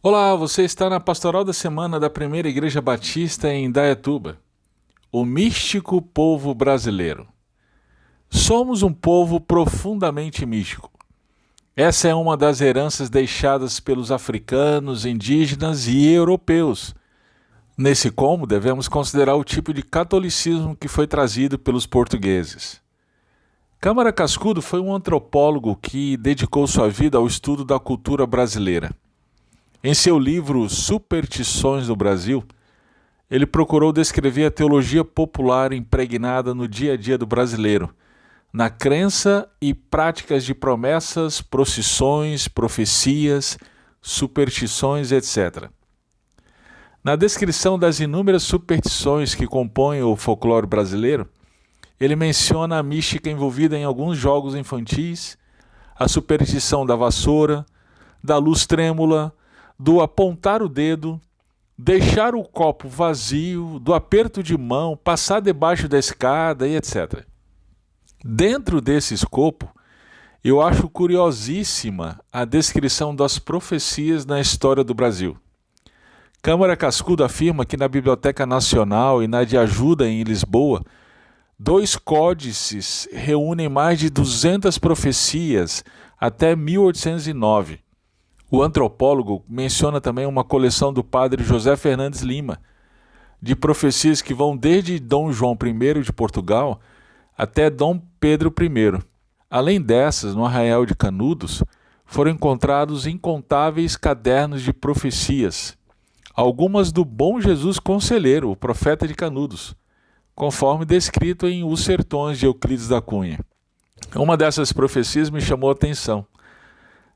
Olá, você está na Pastoral da Semana da Primeira Igreja Batista em Indaiatuba. O místico povo brasileiro. Somos um povo profundamente místico. Essa é uma das heranças deixadas pelos africanos, indígenas e europeus. Nesse como, devemos considerar o tipo de catolicismo que foi trazido pelos portugueses. Câmara Cascudo foi um antropólogo que dedicou sua vida ao estudo da cultura brasileira. Em seu livro Superstições do Brasil, ele procurou descrever a teologia popular impregnada no dia a dia do brasileiro, na crença e práticas de promessas, procissões, profecias, superstições, etc. Na descrição das inúmeras superstições que compõem o folclore brasileiro, ele menciona a mística envolvida em alguns jogos infantis, a superstição da vassoura, da luz trêmula, do apontar o dedo, deixar o copo vazio, do aperto de mão, passar debaixo da escada e etc. Dentro desse escopo, eu acho curiosíssima a descrição das profecias na história do Brasil. Câmara Cascudo afirma que na Biblioteca Nacional e na de Ajuda em Lisboa, 2 códices reúnem mais de 200 profecias até 1809. O antropólogo menciona também uma coleção do padre José Fernandes Lima, de profecias que vão desde Dom João I de Portugal até Dom Pedro I. Além dessas, no Arraial de Canudos, foram encontrados incontáveis cadernos de profecias, algumas do Bom Jesus Conselheiro, o profeta de Canudos, conforme descrito em Os Sertões de Euclides da Cunha. Uma dessas profecias me chamou a atenção.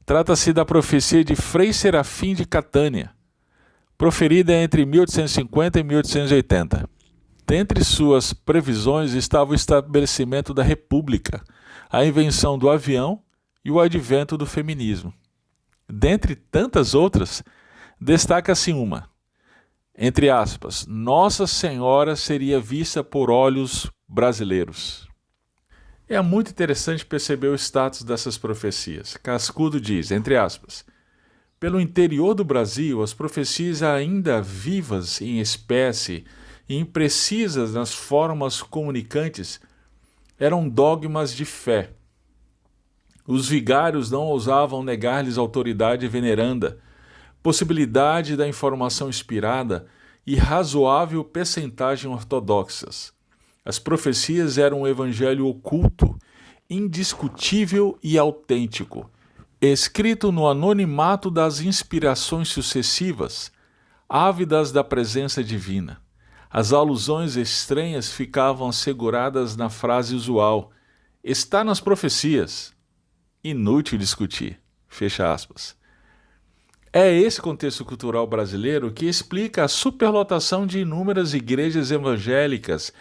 Trata-se da profecia de Frei Serafim de Catânia, proferida entre 1850 e 1880. Dentre suas previsões estava o estabelecimento da República, a invenção do avião e o advento do feminismo. Dentre tantas outras, destaca-se uma, entre aspas, Nossa Senhora seria vista por olhos brasileiros. É muito interessante perceber o status dessas profecias. Cascudo diz, entre aspas, pelo interior do Brasil, as profecias ainda vivas em espécie e imprecisas nas formas comunicantes eram dogmas de fé. Os vigários não ousavam negar-lhes autoridade veneranda, possibilidade da informação inspirada e razoável percentagem ortodoxas. As profecias eram um evangelho oculto, indiscutível e autêntico, escrito no anonimato das inspirações sucessivas, ávidas da presença divina. As alusões estranhas ficavam asseguradas na frase usual, está nas profecias. Inútil discutir. Fecha aspas. É esse contexto cultural brasileiro que explica a superlotação de inúmeras igrejas evangélicas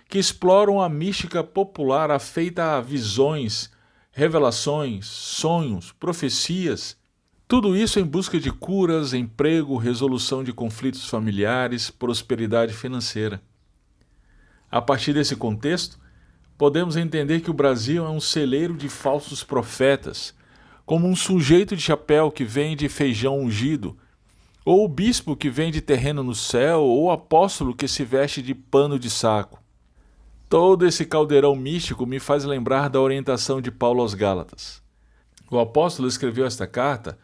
que exploram a mística popular afeita a visões, revelações, sonhos, profecias. Tudo isso em busca de curas, emprego, resolução de conflitos familiares, prosperidade financeira. A partir desse contexto, podemos entender que o Brasil é um celeiro de falsos profetas, como um sujeito de chapéu que vende feijão ungido, ou o bispo que vende terreno no céu, ou o apóstolo que se veste de pano de saco. Todo esse caldeirão místico me faz lembrar da orientação de Paulo aos Gálatas. O apóstolo escreveu esta carta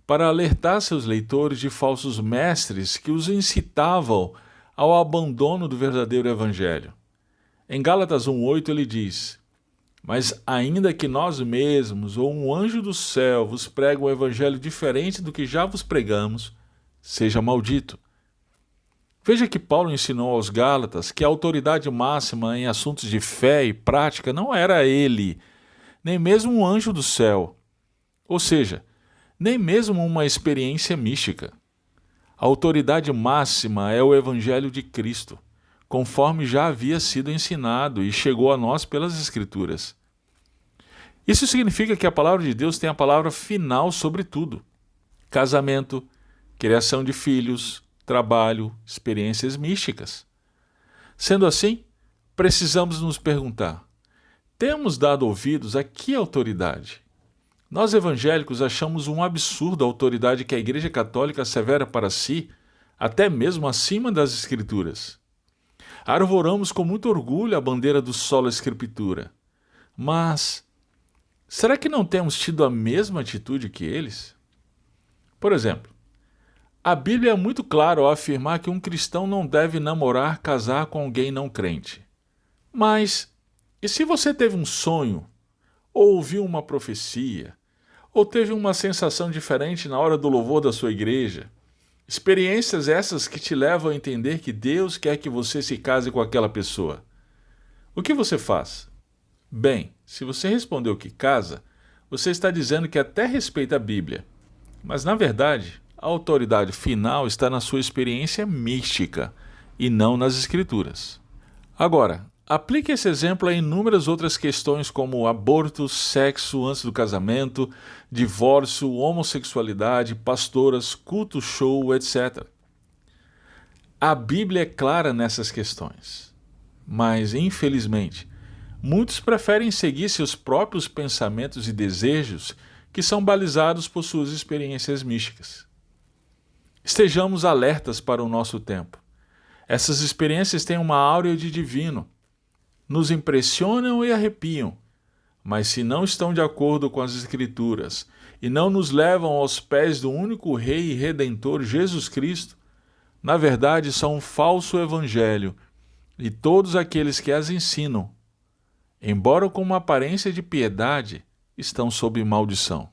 para alertar seus leitores de falsos mestres que os incitavam ao abandono do verdadeiro evangelho. Em Gálatas 1,8 ele diz, mas ainda que nós mesmos ou um anjo do céu vos pregue um evangelho diferente do que já vos pregamos, seja maldito. Veja que Paulo ensinou aos Gálatas que a autoridade máxima em assuntos de fé e prática não era ele, nem mesmo um anjo do céu, ou seja, nem mesmo uma experiência mística. A autoridade máxima é o Evangelho de Cristo, conforme já havia sido ensinado e chegou a nós pelas Escrituras. Isso significa que a palavra de Deus tem a palavra final sobre tudo. Casamento, criação de filhos, trabalho, experiências místicas. Sendo assim, precisamos nos perguntar, temos dado ouvidos a que autoridade? Nós evangélicos achamos um absurdo a autoridade que a Igreja Católica assevera para si, até mesmo acima das Escrituras. Arvoramos com muito orgulho a bandeira do Sola Scriptura. Mas será que não temos tido a mesma atitude que eles? Por exemplo, a Bíblia é muito clara ao afirmar que um cristão não deve namorar, casar com alguém não crente. Mas, e se você teve um sonho, ou ouviu uma profecia, ou teve uma sensação diferente na hora do louvor da sua igreja? Experiências essas que te levam a entender que Deus quer que você se case com aquela pessoa. O que você faz? Bem, se você respondeu que casa, você está dizendo que até respeita a Bíblia. Mas, na verdade, a autoridade final está na sua experiência mística e não nas Escrituras. Agora, aplique esse exemplo a inúmeras outras questões como aborto, sexo antes do casamento, divórcio, homossexualidade, pastoras, culto show, etc. A Bíblia é clara nessas questões, mas, infelizmente, muitos preferem seguir seus próprios pensamentos e desejos que são balizados por suas experiências místicas. Estejamos alertas para o nosso tempo. Essas experiências têm uma áurea de divino, nos impressionam e arrepiam, mas se não estão de acordo com as Escrituras e não nos levam aos pés do único Rei e Redentor Jesus Cristo, na verdade são um falso evangelho, e todos aqueles que as ensinam, embora com uma aparência de piedade, estão sob maldição.